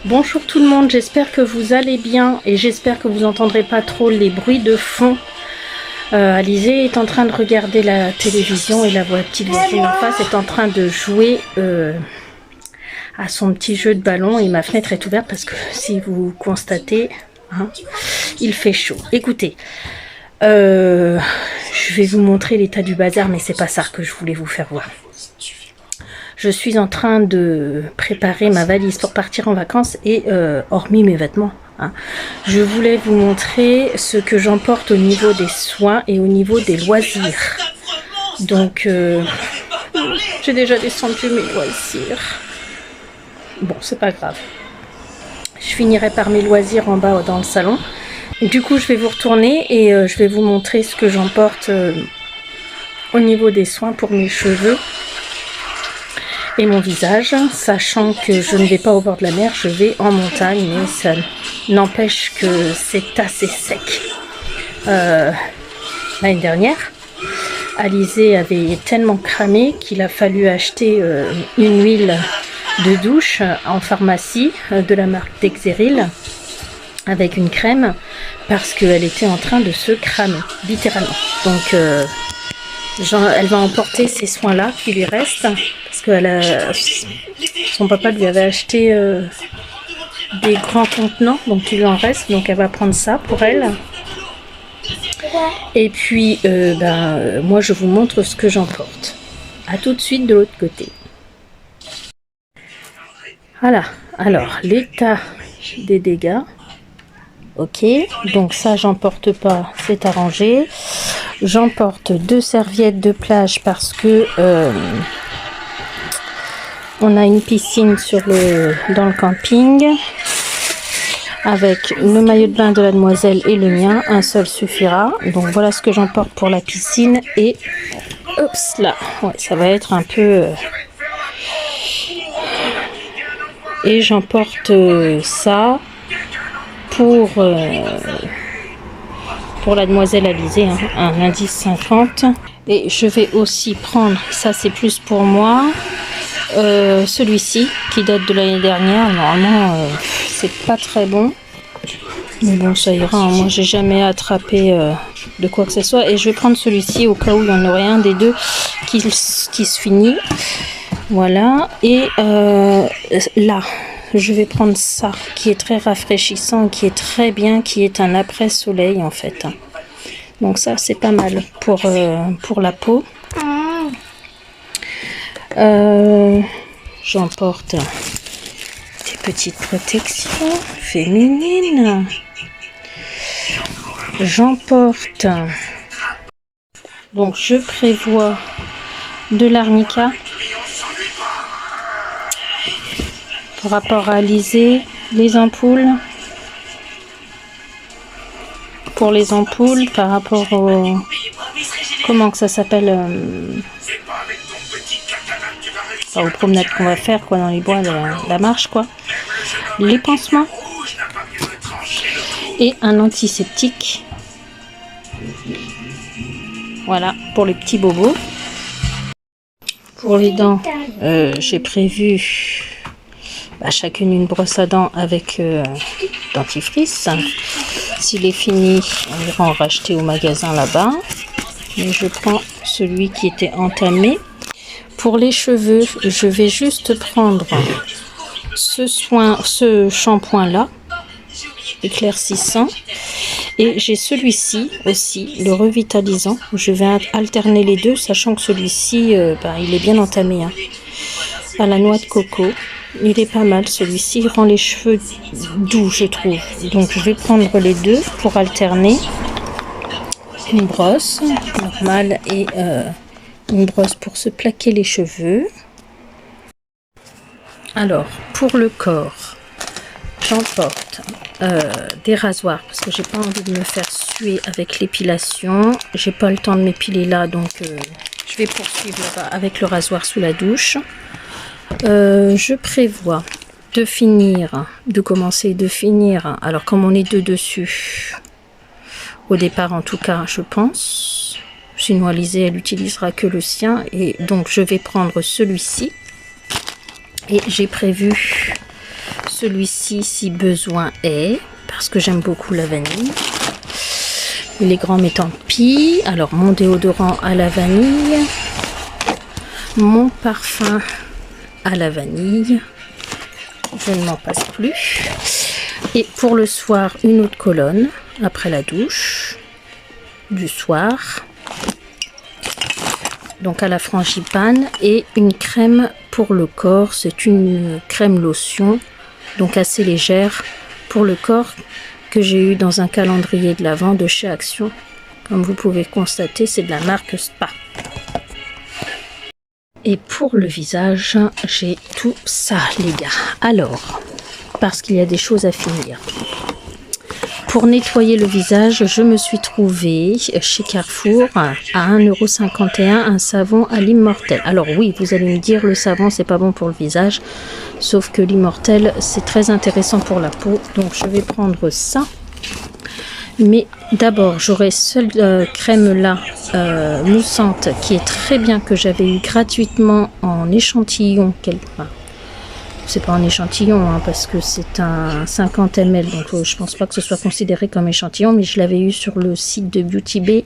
Bonjour tout le monde, j'espère que vous allez bien et j'espère que vous n'entendrez pas trop les bruits de fond. Alizé est en train de regarder la télévision et la petite voisine en face est en train de jouer à son petit jeu de ballon et ma fenêtre est ouverte parce que si vous constatez, hein, il fait chaud. Écoutez, je vais vous montrer l'état du bazar mais c'est pas ça que je voulais vous faire voir. Je suis en train de préparer ma valise pour partir en vacances et hormis mes vêtements, hein, je voulais vous montrer ce que j'emporte au niveau des soins et au niveau des loisirs. Donc, j'ai déjà descendu mes loisirs. Bon, c'est pas grave. Je finirai par mes loisirs en bas dans le salon. Du coup, je vais vous retourner et je vais vous montrer ce que j'emporte au niveau des soins pour mes cheveux et mon visage, sachant que je ne vais pas au bord de la mer, je vais en montagne, mais ça n'empêche que c'est assez sec. L'année dernière, Alizé avait tellement cramé qu'il a fallu acheter une huile de douche en pharmacie de la marque Dexeril avec une crème parce qu'elle était en train de se cramer, littéralement. Donc elle va emporter ces soins-là qui lui restent parce que son papa lui avait acheté des grands contenants, donc il lui en reste, donc elle va prendre ça pour elle. Et puis, moi je vous montre ce que j'emporte. À tout de suite de l'autre côté. Voilà, alors l'état des dégâts. Ok, donc ça j'emporte pas, c'est arrangé. J'emporte 2 serviettes de plage parce que on a une piscine dans le camping avec le maillot de bain de la demoiselle et le mien, un seul suffira. Donc voilà ce que j'emporte pour la piscine et oups là, ouais, ça va être un peu et j'emporte ça pour la demoiselle Alizé, hein, un indice 50. Et je vais aussi prendre, ça c'est plus pour moi, celui-ci qui date de l'année dernière. Normalement c'est pas très bon, mais bon ça ira, hein. Moi j'ai jamais attrapé de quoi que ce soit et je vais prendre celui-ci au cas où il y en aurait un des deux qui se finit. Voilà, et là je vais prendre ça qui est très rafraîchissant, qui est très bien, qui est un après-soleil en fait. Donc ça c'est pas mal pour la peau. J'emporte des petites protections féminines. J'emporte, donc je prévois de l'arnica par rapport à Alizé, les ampoules, pour les ampoules par rapport au, comment que ça s'appelle, aux promenades qu'on va faire quoi dans les bois, la marche quoi, les pansements et un antiseptique. Voilà pour les petits bobos. Pour les dents, j'ai prévu chacune une brosse à dents avec dentifrice. S'il est fini, on ira en racheter au magasin là-bas. Mais je prends celui qui était entamé. Pour les cheveux, je vais juste prendre ce shampoing là, éclaircissant. Et j'ai celui-ci aussi, le revitalisant. Je vais alterner les deux, sachant que celui-ci, il est bien entamé, hein, à la noix de coco. Il est pas mal, celui-ci, il rend les cheveux doux, je trouve. Donc je vais prendre les deux pour alterner. Une brosse normale et une brosse pour se plaquer les cheveux. Alors, pour le corps, j'emporte des rasoirs parce que j'ai pas envie de me faire suer avec l'épilation. J'ai pas le temps de m'épiler là, donc je vais poursuivre là-bas avec le rasoir sous la douche. Je prévois de commencer de finir, alors comme on est deux dessus, au départ en tout cas je pense, sinon Alizé elle utilisera que le sien, et donc je vais prendre celui-ci, et j'ai prévu celui-ci si besoin est, parce que j'aime beaucoup la vanille. Il est grand mais tant pis. Alors mon déodorant à la vanille, mon parfum à la vanille, je ne m'en passe plus. Et pour le soir, une eau de Cologne après la douche du soir, donc à la frangipane, et une crème pour le corps. C'est une crème lotion, donc assez légère pour le corps, que j'ai eu dans un calendrier de l'Avent de chez Action. Comme vous pouvez constater, c'est de la marque Spa. Et pour le visage, j'ai tout ça les gars. Alors, parce qu'il y a des choses à finir. Pour nettoyer le visage, je me suis trouvée chez Carrefour à 1,51 € un savon à l'Immortel. Alors oui, vous allez me dire, le savon c'est pas bon pour le visage, sauf que l'Immortel c'est très intéressant pour la peau, donc je vais prendre ça. Mais d'abord, j'aurai cette crème là moussante qui est très bien, que j'avais eu gratuitement en échantillon. C'est pas en échantillon hein, parce que c'est un 50 ml, donc je pense pas que ce soit considéré comme échantillon, mais je l'avais eu sur le site de Beauty Bay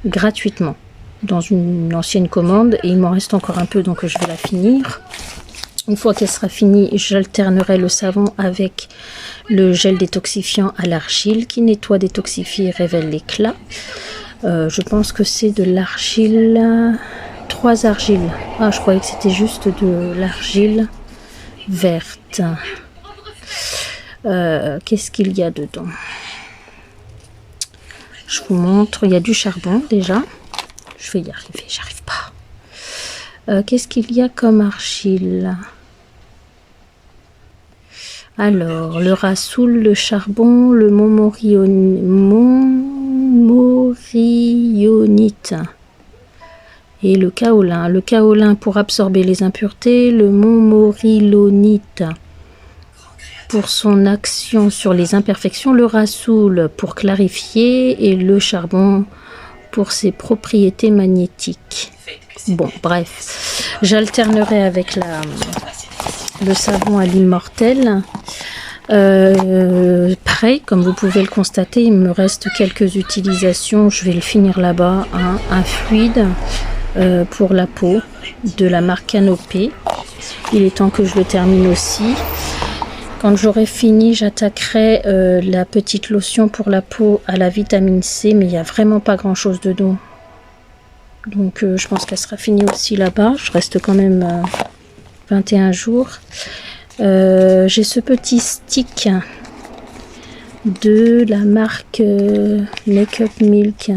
gratuitement dans une ancienne commande, et il m'en reste encore un peu, donc je vais la finir. Une fois qu'elle sera finie, j'alternerai le savon avec le gel détoxifiant à l'argile qui nettoie, détoxifie et révèle l'éclat. Je pense que c'est de l'argile, 3 argiles. Ah, je croyais que c'était juste de l'argile verte. Qu'est-ce qu'il y a dedans? Je vous montre. Il y a du charbon déjà. Je vais y arriver, j'arrive pas. Qu'est-ce qu'il y a comme argile? Alors, le rassoul, le charbon, le montmorillonite et le kaolin. Le kaolin pour absorber les impuretés, le montmorillonite pour son action sur les imperfections, le rassoul pour clarifier et le charbon pour ses propriétés magnétiques. Bon, bref, j'alternerai avec le savon à l'Immortel. Pareil, comme vous pouvez le constater, il me reste quelques utilisations. Je vais le finir là-bas. Hein, un fluide pour la peau de la marque Canopée. Il est temps que je le termine aussi. Quand j'aurai fini, j'attaquerai la petite lotion pour la peau à la vitamine C, mais il n'y a vraiment pas grand-chose dedans. Donc je pense qu'elle sera finie aussi là-bas. Je reste quand même 21 jours. J'ai ce petit stick de la marque Make Up Milk.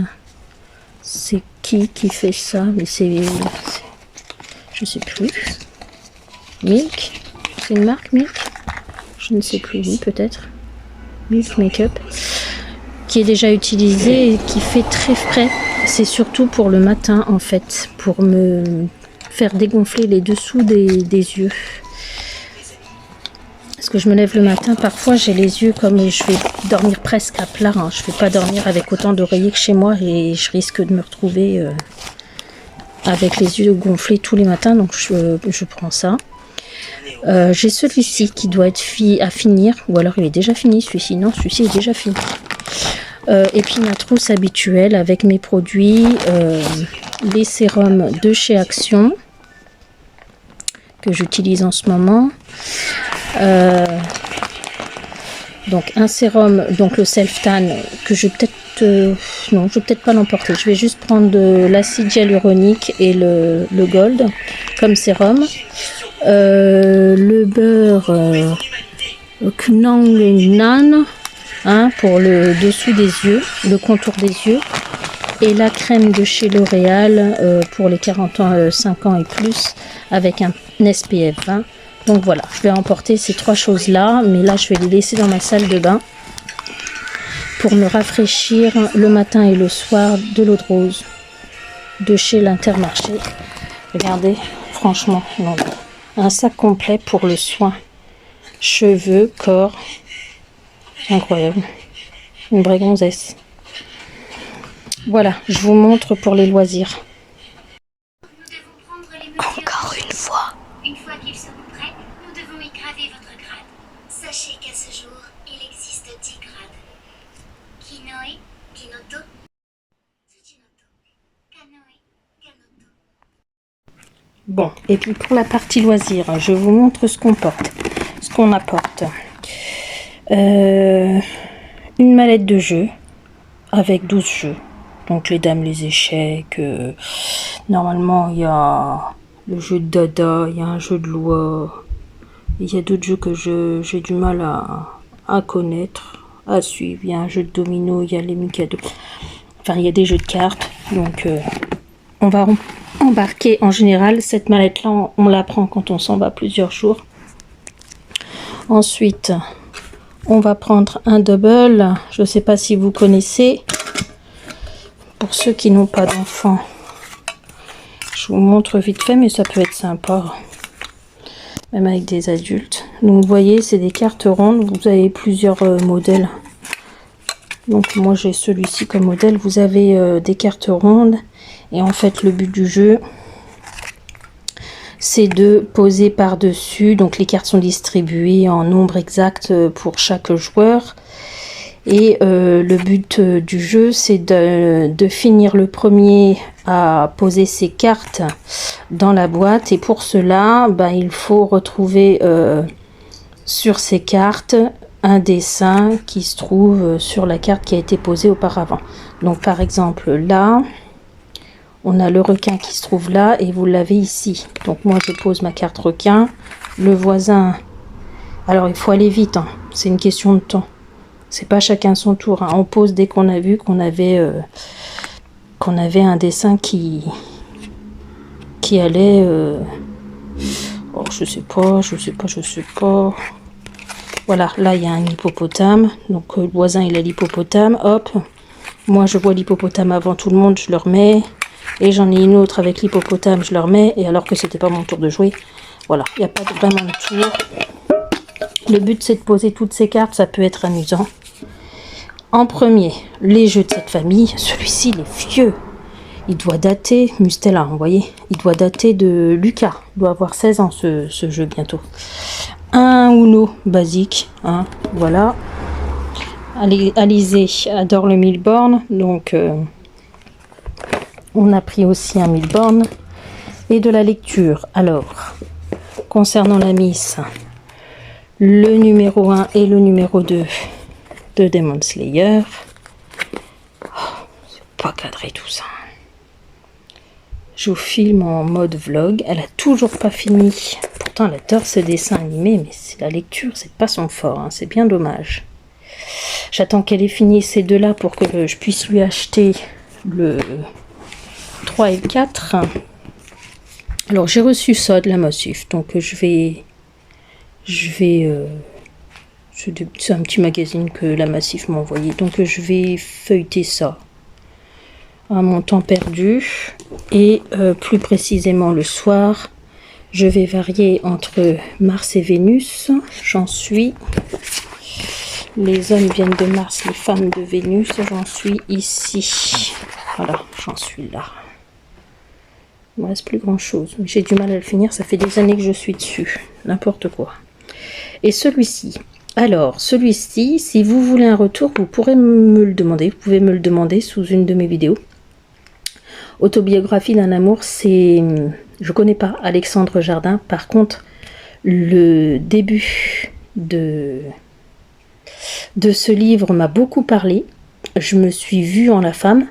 C'est qui fait ça? Mais c'est je sais plus. Milk? C'est une marque Milk? Je ne sais plus, oui peut-être. Milk Make-up. Qui est déjà utilisé et qui fait très frais. C'est surtout pour le matin en fait. Pour me faire dégonfler les dessous des yeux. Parce que je me lève le matin, parfois j'ai les yeux comme je vais dormir presque à plat. Hein. Je ne vais pas dormir avec autant d'oreillers que chez moi et je risque de me retrouver avec les yeux gonflés tous les matins. Donc je prends ça. J'ai celui-ci qui doit être à finir, ou alors il est déjà fini celui-ci. Non, celui-ci est déjà fini. Et puis ma trousse habituelle avec mes produits, les sérums de chez Action que j'utilise en ce moment. Donc un sérum, donc le Self Tan que je vais peut-être non, je vais peut-être pas l'emporter. Je vais juste prendre de l'acide hyaluronique et le Gold comme sérum. Le beurre Knang Nan hein, pour le dessous des yeux, le contour des yeux, et la crème de chez L'Oréal pour les 45 ans et plus avec un SPF 20. Donc voilà, je vais emporter ces 3 choses là, mais là je vais les laisser dans ma salle de bain pour me rafraîchir le matin et le soir de l'eau de rose de chez l'Intermarché. Regardez, franchement, non. Un sac complet pour le soin, cheveux, corps, incroyable, une vraie gonzesse. Voilà, je vous montre pour les loisirs. Encore une fois. Une fois qu'ils seront prêts, nous devons y graver votre grade. Sachez Bon, et puis pour la partie loisirs, je vous montre ce qu'on porte, ce qu'on apporte. Une mallette de jeu avec 12 jeux. Donc les dames, les échecs. Normalement, il y a le jeu de dada, il y a un jeu de loi. Il y a d'autres jeux que j'ai du mal à connaître, à suivre. Il y a un jeu de domino, il y a les Mikado. Enfin, il y a des jeux de cartes. Donc, on va embarquer en général. Cette mallette-là, on la prend quand on s'en va plusieurs jours. Ensuite, on va prendre un double. Je ne sais pas si vous connaissez. Pour ceux qui n'ont pas d'enfants, je vous montre vite fait, mais ça peut être sympa. Même avec des adultes. Donc vous voyez, c'est des cartes rondes. Vous avez plusieurs modèles. Donc moi j'ai celui-ci comme modèle. Vous avez des cartes rondes. Et en fait le but du jeu, c'est de poser par-dessus. Donc les cartes sont distribuées en nombre exact pour chaque joueur. Et le but du jeu, c'est de finir le premier à poser ses cartes dans la boîte. Et pour cela, il faut retrouver sur ces cartes un dessin qui se trouve sur la carte qui a été posée auparavant. Donc par exemple là, on a le requin qui se trouve là et vous l'avez ici. Donc moi je pose ma carte requin. Le voisin, alors il faut aller vite, hein. C'est une question de temps. C'est pas chacun son tour, hein. On pose dès qu'on a vu qu'on avait un dessin qui allait... Oh, je sais pas. Voilà, là il y a un hippopotame. Donc le voisin il a l'hippopotame. Hop, moi je vois l'hippopotame avant tout le monde, je le remets. Et j'en ai une autre avec l'hippopotame, je le remets. Et alors que c'était pas mon tour de jouer. Voilà, il n'y a pas vraiment de tour. Le but c'est de poser toutes ces cartes, ça peut être amusant. En premier, les jeux de cette famille. Celui-ci, il est vieux. Il doit dater, Mustela, vous voyez. Il doit dater de Lucas. Il doit avoir 16 ans ce jeu bientôt. Un Uno basique, hein, voilà. Alizé adore le Milborn, donc on a pris aussi un Milborn. Et de la lecture. Alors, concernant la Miss, le numéro 1 et le numéro 2 de Demon Slayer. Oh, c'est pas cadré tout ça. Je vous filme en mode vlog. Elle a toujours pas fini. Pourtant, elle adore ce dessin animé, mais c'est la lecture, c'est pas son fort, hein. C'est bien dommage. J'attends qu'elle ait fini ces deux-là pour que je puisse lui acheter le 3 et le 4. Alors, j'ai reçu ça de la Massif, donc c'est un petit magazine que la Massif m'a envoyé, donc je vais feuilleter ça à mon temps perdu. Et plus précisément le soir, je vais varier entre Mars et Vénus. J'en suis, les hommes viennent de Mars, les femmes de Vénus. J'en suis ici, voilà, j'en suis là. Il ne me reste plus grand chose, mais j'ai du mal à le finir, ça fait des années que je suis dessus, n'importe quoi. Et celui-ci, alors celui-ci, si vous voulez un retour, vous pourrez me le demander, vous pouvez me le demander sous une de mes vidéos. Autobiographie d'un amour, c'est, je connais pas Alexandre Jardin, par contre le début de ce livre m'a beaucoup parlé. Je me suis vue en la femme.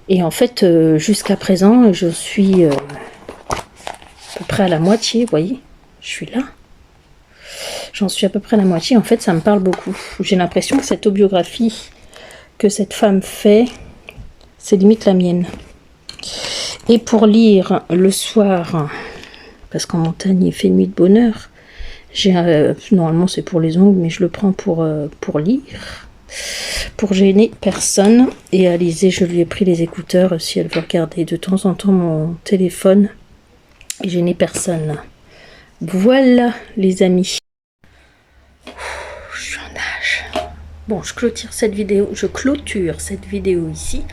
Et en fait, jusqu'à présent, je suis à peu près à la moitié, vous voyez, je suis là. J'en suis à peu près à la moitié, en fait, ça me parle beaucoup. J'ai l'impression que cette autobiographie que cette femme fait, c'est limite la mienne. Et pour lire le soir, parce qu'en montagne, il fait nuit de bonheur, normalement c'est pour les ongles, mais je le prends pour lire. Pour gêner personne. Et Alizé, je lui ai pris les écouteurs si elle veut regarder de temps en temps mon téléphone et gêner personne. Voilà les amis, je suis en nage. Bon, je clôture cette vidéo ici.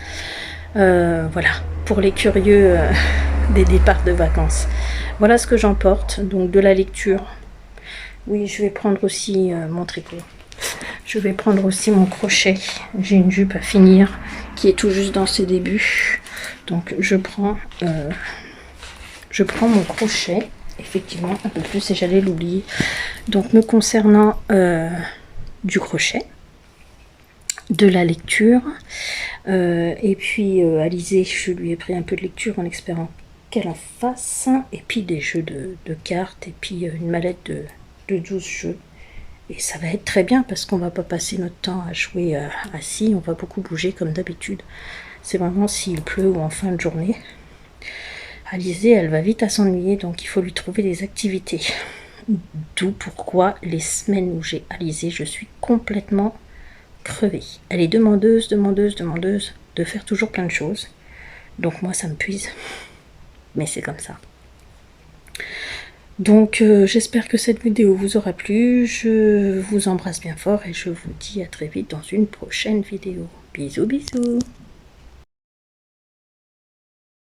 Voilà, pour les curieux des départs de vacances. Voilà ce que j'emporte, donc de la lecture. Oui, je vais prendre aussi mon tricot. Je vais prendre aussi mon crochet. J'ai une jupe à finir qui est tout juste dans ses débuts. Donc je prends je prends mon crochet, effectivement un peu plus et j'allais l'oublier. Donc me concernant du crochet, de la lecture, et puis Alizé, je lui ai pris un peu de lecture en espérant qu'elle en fasse, et puis des jeux de cartes, et puis une mallette de 12 jeux. Et ça va être très bien parce qu'on va pas passer notre temps à jouer assis, on va beaucoup bouger comme d'habitude. C'est vraiment s'il pleut ou en fin de journée. Alizé, elle va vite à s'ennuyer, donc il faut lui trouver des activités. D'où pourquoi les semaines où j'ai Alizé, je suis complètement crevée. Elle est demandeuse de faire toujours plein de choses. Donc moi, ça me puise. Mais c'est comme ça. Donc j'espère que cette vidéo vous aura plu. Je vous embrasse bien fort et je vous dis à très vite dans une prochaine vidéo. Bisous bisous.